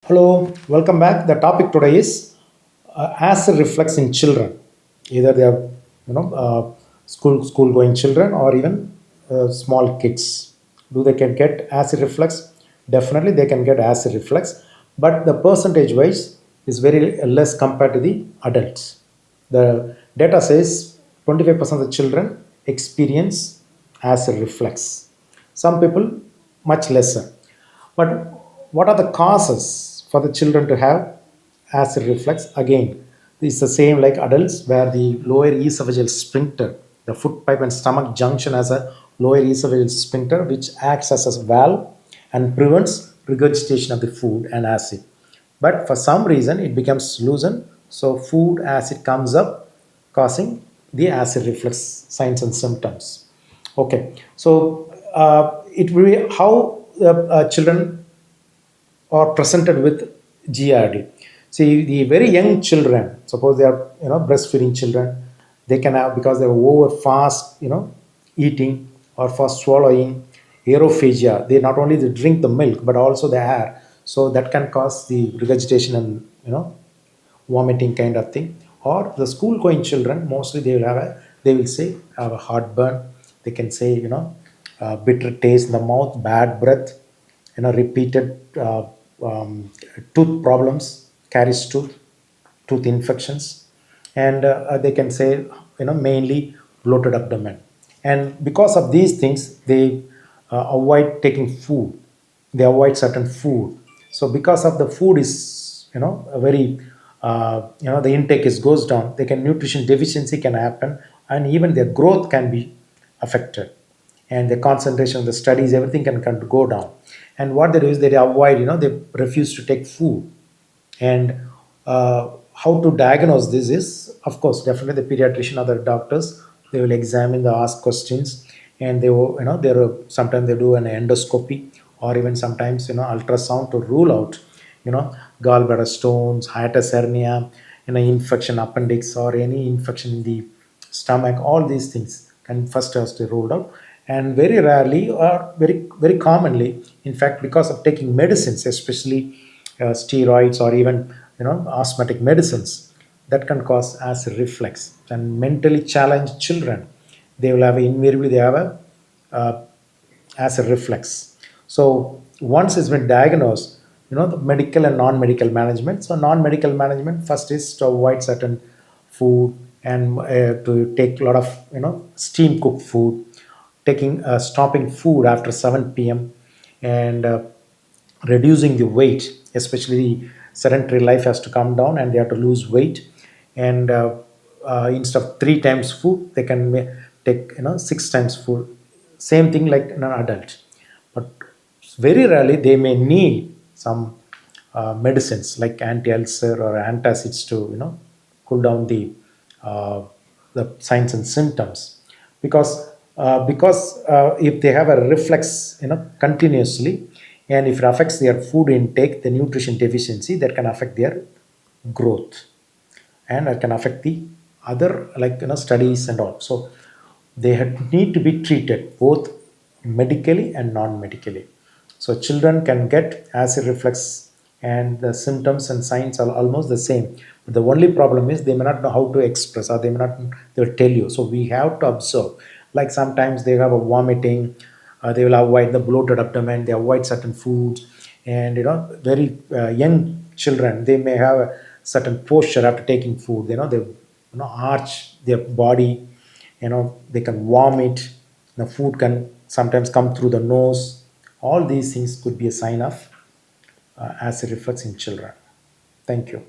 Hello, welcome back. The topic today is acid reflux in children. Either they are, school going children or even small kids. Do they can get acid reflux? Definitely, they can get acid reflux, but the percentage wise is very less compared to the adults. The data says 25% of the children experience acid reflux. Some people much lesser. But what are the causes for the children to have acid reflux? Again, it's the same like adults, where the lower esophageal sphincter, the foot pipe and stomach junction, has a lower esophageal sphincter which acts as a valve and prevents regurgitation of the food and acid. But for some reason, it becomes loosened, so food acid comes up, causing the acid reflux signs and symptoms. Okay, so it will be how children are presented with GERD. See, the very young children, suppose they are breastfeeding children, they can have, because they are over fast eating or fast swallowing, aerophagia. They not only they drink the milk but also the air, so that can cause the regurgitation and vomiting kind of thing. Or the school going children, mostly they will say have a heartburn. They can say bitter taste in the mouth, bad breath, repeated tooth problems, caries tooth infections, and they can say mainly bloated abdomen. And because of these things, they avoid taking food. They avoid certain food. So because of the food is a very the intake is goes down, they can nutrition deficiency can happen, and even their growth can be affected, and the concentration, the studies, everything can go down. And what they do is they avoid, they refuse to take food. And how to diagnose this is, of course, definitely the pediatrician or the doctors, they will examine the ask questions, and they will, there are sometimes they do an endoscopy, or even sometimes ultrasound to rule out you know gallbladder stones, hiatus hernia, infection appendix, or any infection in the stomach. All these things can first has to ruled out. And very rarely, or very commonly, in fact, because of taking medicines, especially steroids or even asthmatic medicines, that can cause acid reflux. And mentally challenged children, they will have invariably they have a acid reflux. So once it's been diagnosed, the medical and non-medical management. So non-medical management first is to avoid certain food, and to take a lot of steam cooked food, taking stopping food after 7 p.m., and reducing the weight, especially the sedentary life has to come down and they have to lose weight. And instead of three times food, they can take six times food. Same thing like an adult, but very rarely they may need some medicines like anti-ulcer or antacids to cool down uh, the signs and symptoms. Because if they have a reflex continuously, and if it affects their food intake, the nutrition deficiency, that can affect their growth, and it can affect the other, like studies and all. So they need to be treated both medically and non-medically. So children can get acid reflux, and the symptoms and signs are almost the same. But the only problem is they may not know how to express, or they may not, they will tell you. So we have to observe. Like sometimes they have a vomiting, they will avoid the bloated abdomen, they avoid certain foods. And very young children, they may have a certain posture after taking food. They arch their body, they can vomit, the food can sometimes come through the nose. All these things could be a sign of acid reflux in children. Thank you.